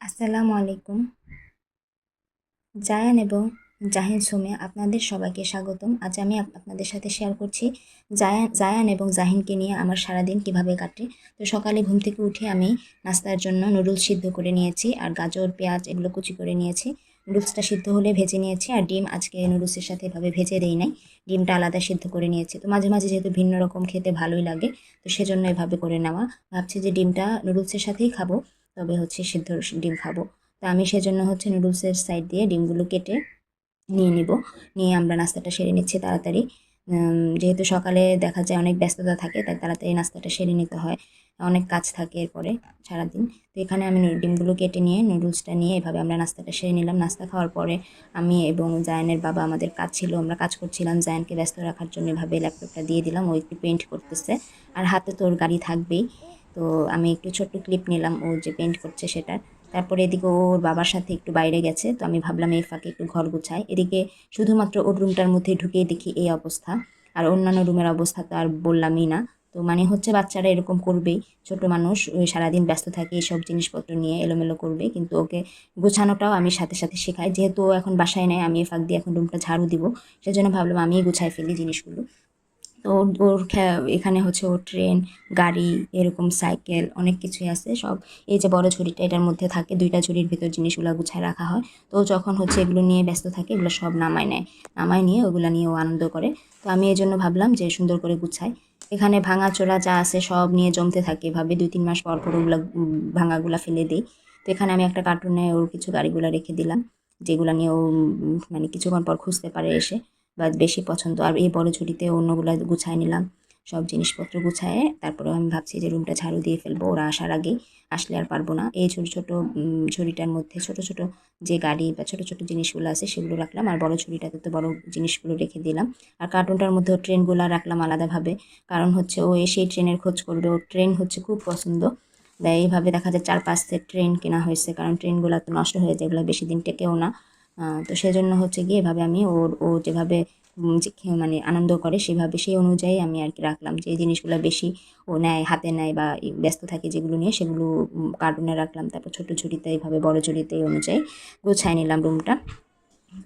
আসসালামু আলাইকুম। জায়ান এবং জাহিন সুমে আপনাদের সবাইকে স্বাগতম। আজ আমি আপনাদের সাথে শেয়ার করছি জায়ান এবং জাহিনকে নিয়ে আমার সারাদিন কিভাবে কাটে। তো সকালে ঘুম থেকে উঠে আমি নাস্তার জন্য নুডলস সিদ্ধ করে নিয়েছি, আর গাজর পেঁয়াজ এগুলো কুচি করে নিয়েছি। নুডলসটা সিদ্ধ হলে ভেজে নিয়েছি, আর ডিম আজকে নুডলসের সাথে এভাবে ভেজে দেই নাই, ডিমটা আলাদা সিদ্ধ করে নিয়েছি। তো মাঝে মাঝে যেহেতু ভিন্ন রকম খেতে ভালোই লাগে, তো সেজন্য এভাবে করে নেওয়া। ভাবছি যে ডিমটা নুডলসের সাথেই খাবো, তবে হচ্ছে সিদ্ধ ডিম খাবো। তো আমি সেজন্য হচ্ছে নুডলসের সাইড দিয়ে ডিমগুলো কেটে নিয়ে নিব। নিয়ে আমরা নাস্তাটা সেরে নিচ্ছি তাড়াতাড়ি। যেহেতু সকালে দেখা যায় অনেক ব্যস্ততা থাকে, তাই তাড়াতাড়ি নাস্তাটা সেরে নিতে হয়, অনেক কাজ থাকে এরপরে সারাদিন। তো এখানে আমি ডিমগুলো কেটে নিয়ে নুডলসটা নিয়ে এভাবে আমরা নাস্তাটা সেরে নিলাম। নাস্তা খাওয়ার পরে আমি এবং জায়ানের বাবা, আমাদের কাজ ছিল, আমরা কাজ করছিলাম, জায়ানকে ব্যস্ত রাখার জন্য এভাবে ল্যাপটপটা দিয়ে দিলাম, ও একটু পেন্ট করতেছে। আর হাতে তো ওর গাড়ি থাকবেই, তো আমি একটু ছোট্ট ক্লিপ নিলাম ও যে পেন্ট করছে সেটার। তারপরে এদিকে ওর বাবার সাথে একটু বাইরে গেছে, তো আমি ভাবলাম এই ফাঁকে একটু ঘর গুছাই। এদিকে শুধুমাত্র ওর রুমটার মধ্যে ঢুকিয়ে দেখি এই অবস্থা, আর অন্যান্য রুমের অবস্থা তো আর বললামই না। তো মানে হচ্ছে বাচ্চারা এরকম করবেই, ছোট মানুষ ওই সারাদিন ব্যস্ত থাকে এইসব জিনিসপত্র নিয়ে এলোমেলো করবে, কিন্তু ওকে গোছানোটাও আমি সাথে সাথে শেখাই। যেহেতু ও এখন বাসায় নেয়, আমি এই ফাঁক দিয়ে এখন রুমটা ঝাড়ু দিব, সেজন্য ভাবলাম আমিই গুছাই ফেলি জিনিসগুলো। তো ওর এখানে হচ্ছে ওর ট্রেন, গাড়ি, এরকম সাইকেল অনেক কিছুই আছে সব। এই যে বড় ঝুড়িটা, এটার মধ্যে থাকে, দুইটা ঝুড়ির ভিতর জিনিসগুলো গুছায় রাখা হয়। তো ও যখন হচ্ছে এগুলো নিয়ে ব্যস্ত থাকে, এগুলো সব নামায় নেয়, নামায় নিয়ে ওগুলো নিয়ে ও আনন্দ করে। তো আমি এই জন্য ভাবলাম যে সুন্দর করে গুছাই। এখানে ভাঙাচোরা যা আছে সব নিয়ে জমতে থাকে, এভাবে 2-3 মাস পর পর ওগুলো ভাঙাগুলা ফেলে দিই। তো এখানে আমি একটা কার্টুনে ওর কিছু গাড়িগুলো রেখে দিলাম, যেগুলো নিয়ে ও মানে কিছুক্ষণ পর খুঁজতে পারে এসে, বা বেশি পছন্দ। আর এই বড় ঝুড়িতে অন্যগুলো গুছায় নিলাম, সব জিনিসপত্র গুছায়ে তারপরে আমি ভাবছি যে রুমটা ঝাড়ু দিয়ে ফেলবো ওরা আসার আগেই, আসলে আর পারবো না। এই ছোটো ছোটো ঝুড়িটার মধ্যে ছোটো ছোটো যে গাড়ি বা ছোটো ছোটো জিনিসগুলো আছে সেগুলো রাখলাম, আর বড় ঝুড়িটাতে তো বড় জিনিসগুলো রেখে দিলাম। আর কার্টুনটার মধ্যেও ট্রেনগুলো রাখলাম আলাদাভাবে, কারণ হচ্ছে ও এসেই ট্রেনের খোঁজ করবে, ওর ট্রেন হচ্ছে খুব পছন্দ। তাই এইভাবে দেখা যায় 4-5 সেট ট্রেন কেনা হয়েছে, কারণ ট্রেনগুলো তো নষ্ট হয়ে যায়, এগুলো বেশি দিন টেকেও না। তো সেজন্য হচ্ছে গিয়ে এভাবে আমি ও যেভাবে যে মানে আনন্দ করে সেভাবে সেই অনুযায়ী আমি আর কি রাখলাম, যে এই জিনিসগুলো বেশি ও নেয়, হাতে নেয় বা ব্যস্ত থাকে যেগুলো নিয়ে, সেগুলো কার্টুনে রাখলাম। তারপর ছোটো ঝুড়িতে এইভাবে বড় ঝুড়িতে এই অনুযায়ী গোছায় নিলাম রুমটা।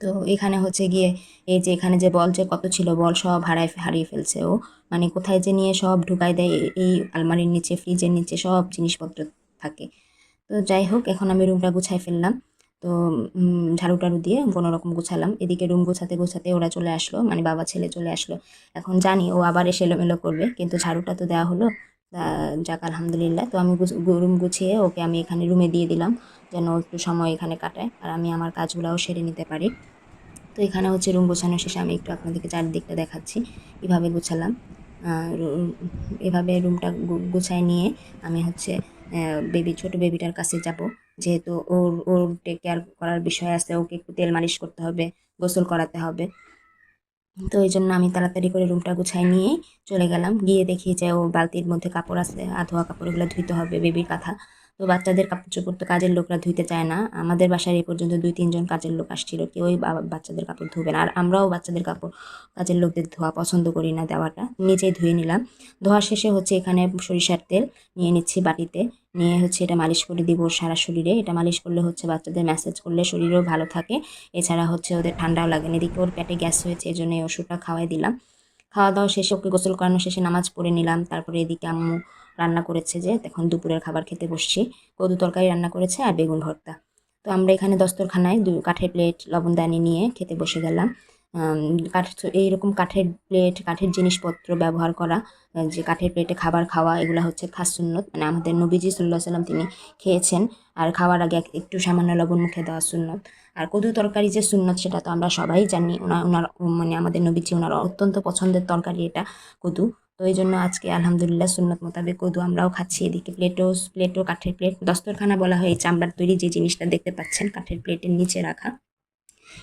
তো এখানে হচ্ছে গিয়ে এই যে এখানে যে বল যে কত ছিল, বল সব হারিয়ে ফেলছে ও, মানে কোথায় যে নিয়ে সব ঢুকাই দেয়, এই আলমারির নিচে, ফ্রিজের নিচে সব জিনিসপত্র থাকে। তো যাই হোক, এখন আমি রুমটা গুছাই ফেললাম। তো ঝাড়ু টাড়ু দিয়ে কোনো রকম গুছালাম। এদিকে রুম গোছাতে গোছাতে ওরা চলে আসলো, মানে বাবা ছেলে চলে আসলো। এখন জানি ও আবার এসে এলোমেলো করবে, কিন্তু ঝাড়ুটা তো দেওয়া হলো। যাক আলহামদুলিল্লাহ। তো আমি রুম গুছিয়ে ওকে আমি এখানে রুমে দিয়ে দিলাম, যেন ও একটু সময় এখানে কাটায় আর আমি আমার কাজগুলোও সেরে নিতে পারি। তো এখানে হচ্ছে রুম গোছানো শেষে আমি একটু আপনাদেরকে চারদিকটা দেখাচ্ছি কীভাবে গোছালাম। এভাবে রুমটা গুছায় নিয়ে আমি হচ্ছে ছোট বেবিটার কাছে যাব, যেহেতু ওর ওর টেক কেয়ার করার বিষয় আছে, ওকে একটু তেল মালিশ করতে হবে, গোসল করাতে হবে। তো এই জন্য আমি তাড়াতাড়ি করে রুমটা গুছাই নিয়ে চলে গেলাম। গিয়ে দেখি যে ও বালতির মধ্যে কাপড় আছে, ধোয়া কাপড়গুলো ধুইতে হবে, বেবির কাঁথা। তো বাচ্চাদের কাপড় চোপড় তো কাজের লোকরা ধুইতে চায় না, আমাদের বাসায় এই পর্যন্ত 2-3 জন কাজের লোক আসছিল, কেউই বাচ্চাদের কাপড় ধুবে না, আর আমরাও বাচ্চাদের কাপড় কাজের লোকদের ধোয়া পছন্দ করি না, দেওয়াটা নিজেই ধুয়ে নিলাম। ধোয়া শেষে হচ্ছে এখানে সরিষার তেল নিয়ে নিচ্ছি বাটিতে, নিয়ে হচ্ছে এটা মালিশ করে দিব সারা শরীরে। এটা মালিশ করলে হচ্ছে বাচ্চাদের ম্যাসেজ করলে শরীরেও ভালো থাকে, এছাড়া হচ্ছে ওদের ঠান্ডাও লাগে না। এদিকে ওর পেটে গ্যাস হয়েছে, এই জন্য এই ওষুধটা খাওয়াই দিলাম। খাওয়া দাওয়া শেষে ওকে গোসল করানো শেষে নামাজ পড়ে নিলাম। তারপরে এদিকে আম্মু রান্না করেছে, যে এখন দুপুরের খাবার খেতে বসছি। কদু তরকারি রান্না করেছে আর বেগুন ভর্তা। তো আমরা এখানে দস্তরখানায় কাঠের প্লেট লবণদানি নিয়ে খেতে বসে গেলাম। কাঠ এইরকম কাঠের প্লেট, কাঠের জিনিসপত্র ব্যবহার করা, যে কাঠের প্লেটে খাবার খাওয়া, এগুলো হচ্ছে খাস সুন্নত, মানে আমাদের নবীজি সাল্লাল্লাহু আলাইহি সাল্লাম তিনি খেয়েছেন। আর খাওয়ার আগে একটু সামান্য লবণ মুখে দেওয়া সুন্নত। আর কদু তরকারি যে সুন্নত সেটা তো আমরা সবাই জানি, ওনার মানে আমাদের নবীজি ওনার অত্যন্ত পছন্দের তরকারি এটা, কদু। তো এই জন্য আজকে আলহামদুলিল্লাহ সুন্নত মোতাবেক কদু আমরাও খাচ্ছি। এদিকে প্লেটও কাঠের প্লেট, দস্তরখানা বলা হয় এই চামড়ার তৈরি যে জিনিসটা দেখতে পাচ্ছেন কাঠের প্লেটের নিচে রাখা,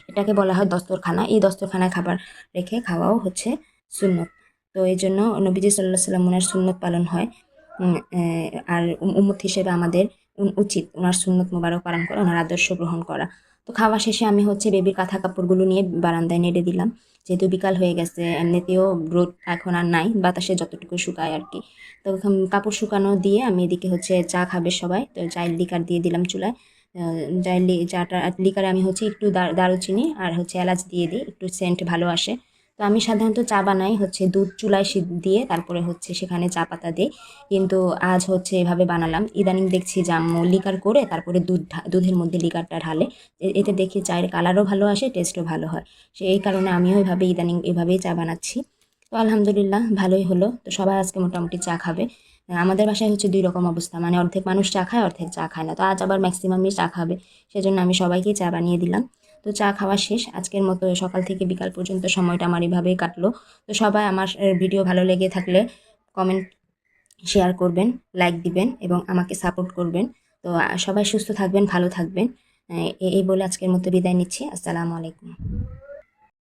এটাকে বলা হয় দস্তরখানা। এই দস্তরখানায় খাবার রেখে খাওয়াও হচ্ছে সুন্নত। তো এই জন্য নবীজি সাল্লাল্লাহু আলাইহি সাল্লাম ওনার সুন্নত পালন হয়। আর উম্মত হিসেবে আমাদের উচিত ওনার সুন্নত মোবারক পালন করা, ওনার আদর্শ গ্রহণ করা। তো খাওয়া শেষে আমি হচ্ছে বেবির কাঁথা কাপড়গুলো নিয়ে বারান্দায় নেড়ে দিলাম, যেহেতু বিকাল হয়ে গেছে, এমনিতেও রোদ এখন আর নাই, বাতাসে যতটুকু শুকায় আর কি। তো কাপড় শুকানো দিয়ে আমি এদিকে হচ্ছে চা খাবে সবাই, তো চায়ের লিকার দিয়ে দিলাম চুলায়। চাটা লিকারে আমি হচ্ছে একটু দারুচিনি আর হচ্ছে এলাচ দিয়ে দিই, একটু সেন্ট ভালো আসে। তো আমি সাধারণত চা বানাই হচ্ছে দুধ চুলায় দিয়ে তারপরে হচ্ছে সেখানে চা পাতা দিই, কিন্তু আজ হচ্ছে এভাবে বানালাম। ইদানিং দেখছি যে আম্মু লিকার করে তারপরে দুধের মধ্যে লিকারটা ঢালে, এতে দেখি চায়ের কালারও ভালো আসে, টেস্টও ভালো হয়। এই কারণে আমিও এভাবে ইদানিং এভাবেই চা বানাচ্ছি। তো আলহামদুলিল্লাহ ভালোই হলো। তো সবাই আজকে মোটামুটি চা খাবে। আমাদের বাসায় হচ্ছে ২ রকম অবস্থা, মানে অর্ধেক মানুষ চা খায়, অর্ধেক চা খায় না। তো আজ আবার ম্যাক্সিমামই চা খাবে, সেজন্য আমি সবাইকেই চা বানিয়ে দিলাম। তো চা খাওয়া শেষ। আজকের মতো সকাল থেকে বিকাল পর্যন্ত সময়টা আমার এভাবেই কাটলো। তো সবাই আমার ভিডিও ভালো লেগে থাকলে কমেন্ট, শেয়ার করবেন, লাইক দিবেন এবং আমাকে সাপোর্ট করবেন। তো সবাই সুস্থ থাকবেন, ভালো থাকবেন। এই বলে আজকের মতো বিদায় নিচ্ছি। আসসালামু আলাইকুম।